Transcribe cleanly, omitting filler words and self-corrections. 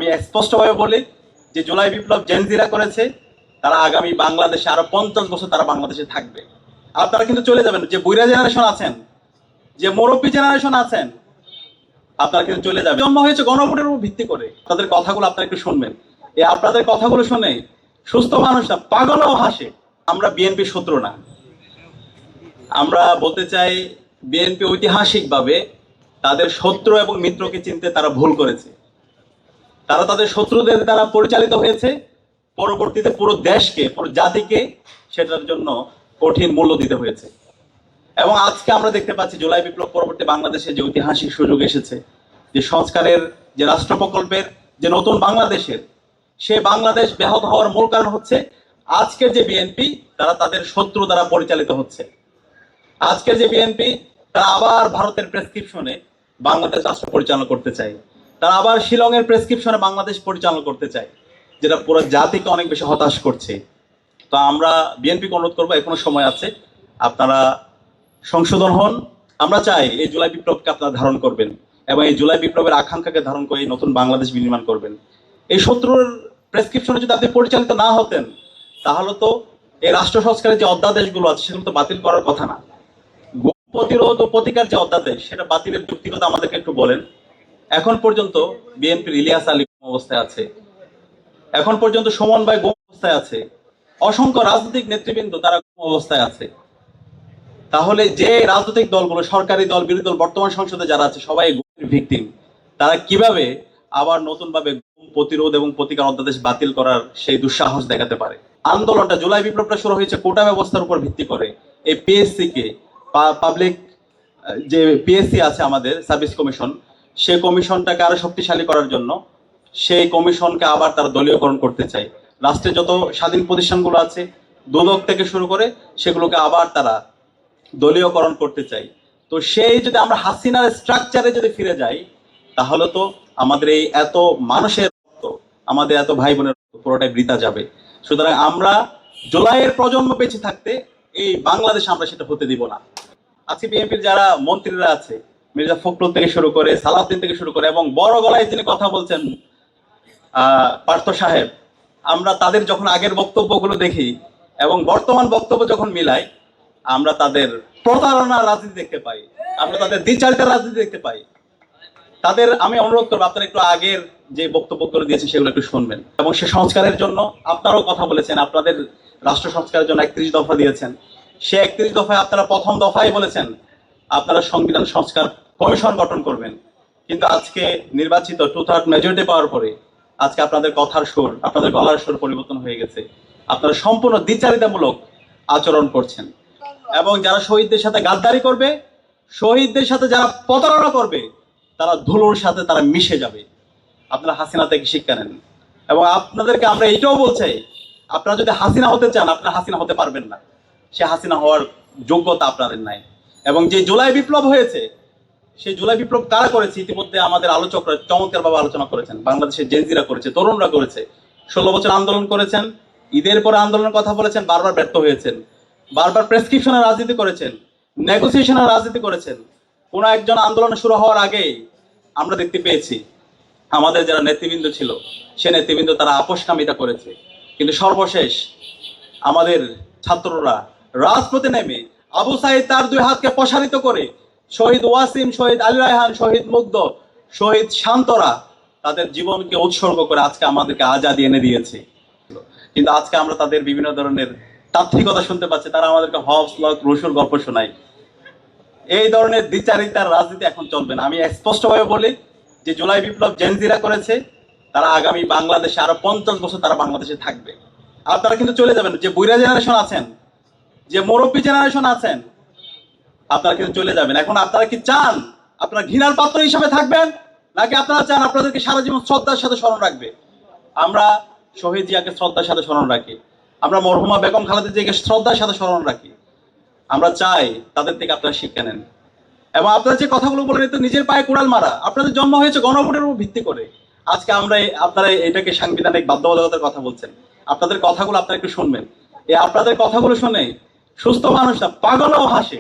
আমি স্পষ্টভাবে বলি যে জুলাই বিপ্লব জেনজিরা করেছে, তারা আগামী বাংলাদেশে আরো 50 বছর তারা বাংলাদেশে থাকবে। আপনারা কিন্তু চলে যাবেন, যে বুইরা জেনারেশন আছেন, যে মুরব্বী জেনারেশন আছেন, আপনারা কিন্তু চলে যাবেন। জন্ম হয়েছে গণভোটের উপর ভিত্তি করে। তাদের কথাগুলো আপনারা একটু শুনবেন। এই আপনাদের কথাগুলো শুনে সুস্থ মানুষরা পাগলও হাসে। আমরা বিএনপি শত্রু না। আমরা বলতে চাই বিএনপি ঐতিহাসিকভাবে তাদের শত্রু এবং মিত্রকে চিনতে তারা ভুল করেছে। তারা তাদের শত্রুদের দ্বারা পরিচালিত হয়েছে, পরবর্তীতে পুরো দেশকে, পুরো জাতিকে সেটার জন্য কঠিন মূল্য দিতে হয়েছে। এবং আজকে আমরা দেখতে পাচ্ছি জুলাই বিপ্লব পরবর্তী বাংলাদেশে যে ঐতিহাসিক সুযোগ এসেছে, যে সংস্কারের, যে রাষ্ট্র প্রকল্পের, যে নতুন বাংলাদেশের, সে বাংলাদেশ ব্যাহত হওয়ার মূল কারণ হচ্ছে আজকের যে বিএনপি, তারা তাদের শত্রু দ্বারা পরিচালিত হচ্ছে। আজকের যে বিএনপি, তারা আবার ভারতের প্রেসক্রিপশনে বাংলাদেশ রাষ্ট্র পরিচালনা করতে চায়, তারা আবার শিলংয়ের প্রেসক্রিপশনে বাংলাদেশ পরিচালনা করতে চায়, যেটা পুরো জাতিকে অনেক বেশি হতাশ করছে। তো আমরা বিএনপিকে অনুরোধ করবো, এখনো সময় আছে, আপনারা সংশোধন হন। আমরা চাই এই জুলাই বিপ্লবকে আপনারা ধারণ করবেন এবং এই জুলাই বিপ্লবের আকাঙ্ক্ষাকে ধারণ করে নতুন বাংলাদেশ বিনির্মাণ করবেন। এই শত্রুর প্রেসক্রিপশনে যদি আপনি পরিচালিত না হতেন, তাহলে তো এই রাষ্ট্র সংস্কারের যে অধ্যাদেশগুলো আছে সেগুলো তো বাতিল করার কথা না। প্রতিরোধ ও প্রতিকার যে অধ্যাদেশ, সেটা বাতিলের যুক্তিকতা আমাদেরকে একটু বলেন। এখন পর্যন্ত বিএনপির ইলিয়াস আলী অবস্থায় আছে, এখন পর্যন্ত সুমন ভাই অবস্থায় আছে, অসংখ্য রাজনৈতিক নেতৃবৃন্দ তারা অবস্থায় আছে। তাহলে যে রাজনৈতিক দলগুলো, সরকারি দল, বিরোধী দল, বর্তমান সংসদে যারা আছে, সবাই ভিকটিম, তারা কিভাবে আবার নতুন ভাবে প্রতিরোধ এবং প্রতিকার অধ্যাদেশ বাতিল করার সেই দুঃসাহস দেখাতে পারে? আন্দোলনটা, জুলাই বিপ্লবটা শুরু হয়েছে কোটা ব্যবস্থার উপর ভিত্তি করে। এই পিএসসি কে, পাবলিক যে পিএসসি আছে আমাদের সার্ভিস কমিশন, সেই কমিশনটাকে আরো শক্তিশালী করার জন্য সেই কমিশনকে আবার তারা দলীয়করণ করতে চায়। রাষ্ট্রে যত স্বাধীন প্রতিষ্ঠানগুলো আছে, দুদক থেকে শুরু করে, সেগুলোকে আবার তারা দলীয়করণ করতে চাই। তো সেই যদি আমরা হাসিনার স্ট্রাকচারে যদি ফিরে যাই, তাহলে তো আমাদের এই এত মানুষের রক্ত, আমাদের এত ভাই বোনের পুরোটাই বৃথা যাবে। সুতরাং আমরা জুলাইয়ের প্রজন্ম বেঁচে থাকতে এই বাংলাদেশ আমরা সেটা হতে দিব না। আজকে বিএনপির যারা মন্ত্রীরা আছে, মির্জা ফখরুল থেকে শুরু করে, সালাউদ্দিন থেকে শুরু করে, এবং বড় গলায় যিনি কথা বলছেন পার্থ সাহেব, আমরা তাদের যখন আগের বক্তব্যগুলো দেখি এবং বর্তমান বক্তব্য যখন মিলাই, আমরা তাদের প্রতারণার রাজনীতি দেখতে পাই, আমরা তাদের দ্বিচারিতার রাজনীতি দেখতে পাই। তাদের আমি অনুরোধ করবো, আপনারা একটু আগের যে বক্তব্যগুলো দিয়েছেন সেগুলো একটু শুনবেন। এবং সে সংস্কারের জন্য আপনারাও কথা বলেছেন, আপনাদের রাষ্ট্র সংস্কারের জন্য 31 দফা দিয়েছেন। সে 31 দফায় আপনারা প্রথম দফায় বলেছেন আপনারা সংবিধান সংস্কার কমিশন গঠন করবেন। কিন্তু আজকে নির্বাচিত 2/3 মেজরিটি পাওয়ার পরে আজকে আপনাদের কথার সুর, আপনাদের গলার সুর পরিবর্তন হয়ে গেছে। আপনারা সম্পূর্ণ দ্বিচারিতামূলক আচরণ করছেন। এবং যারা শহীদদের সাথে গাদ্দারি করবে, শহীদদের সাথে যারা প্রতারণা করবে, তারা ধুলোর সাথে তারা মিশে যাবে। আপনারা হাসিনা থেকে শিক্ষা নেন। এবং আপনাদেরকে আমরা এইটাও বলছি, আপনারা যদি হাসিনা হতে চান, আপনারা হাসিনা হতে পারবেন না। সে হাসিনা হওয়ার যোগ্যতা আপনাদের নাই। এবং যে জুলাই বিপ্লব হয়েছে, সেই জুলাই বিপ্লব কারা করেছে? ইতিমধ্যে আমাদের আলোচকরা চমৎকারভাবে আলোচনা করেছেন। বাংলাদেশের জেনজিরা করেছে, তরুণরা করেছে, 16 বছর আন্দোলন করেছেন, ঈদের পরে আন্দোলনের কথা বলেছেন, বারবার ব্যর্থ হয়েছেন, বারবার প্রেসক্রিপশনের রাজনীতি করেছেন, নেগোসিয়েশনের রাজনীতি করেছেন। কোন একজন আন্দোলন শুরু হওয়ার আগেই আমরা দেখতে পেয়েছি আমাদের যারা নেতৃবৃন্দ ছিল, সে নেতৃবৃন্দ তারা আপোষকামিতা করেছে। কিন্তু সর্বশেষ আমাদের ছাত্ররা রাজপথে নেমে আবু সাইদ তার 2 হাতকে প্রসারিত করে, শহীদ ওয়াসিম, শহীদ আলী রায়হান, শহীদ মুগ্ধ, শহীদ শান্তরা তাদের জীবনকে উৎসর্গ করে আজকে আমাদেরকে আজাদি এনে দিয়েছে। কিন্তু আজকে আমরা তাদের বিভিন্ন ধরনের তাত্ত্বিকতা শুনতে পাচ্ছি, তারা আমাদেরকে হবস লক রুশোর গল্প শোনায়। এই ধরনের দ্বিচারিতার রাজনীতি এখন চলবে না। আমি স্পষ্টভাবে বলি যে জুলাই বিপ্লব জেনজিরা করেছে, তারা আগামী বাংলাদেশে আরো 50 বছর তারা বাংলাদেশে থাকবে। আপনারা কিন্তু চলে যাবেন, যে বুইরা জেনারেশন আছেন, যে মুরব্বী জেনারেশন আছেন, আপনারা কিন্তু চলে যাবেন। এখন আপনারা কি চান আপনারা ঘৃণার পাত্র হিসাবে থাকবেন, নাকি আপনারা চান আপনাদেরকে সারা জীবন শ্রদ্ধার সাথে স্মরণ রাখবে? আমরা শহীদ জিয়াকে শ্রদ্ধার সাথে স্মরণ রাখি, আমরা মরহুমা বেগম খালেদা জিয়াকে শ্রদ্ধার সাথে স্মরণ রাখি। আমরা চাই তাদের থেকে আপনারা শিক্ষা নেন। এবং আপনারা যে কথাগুলো বলেন, তো নিজের পায়ে কুড়াল মারা। আপনাদের জন্ম হয়েছে গণভোটের উপর ভিত্তি করে। আজকে আপনারা এটাকে সাংবিধানিক বাধ্যবাধকতার কথা বলছেন। আপনাদের কথাগুলো আপনারা একটু শুনবেন। এই আপনাদের কথাগুলো শুনে সুস্থ মানুষরা পাগলও হাসে।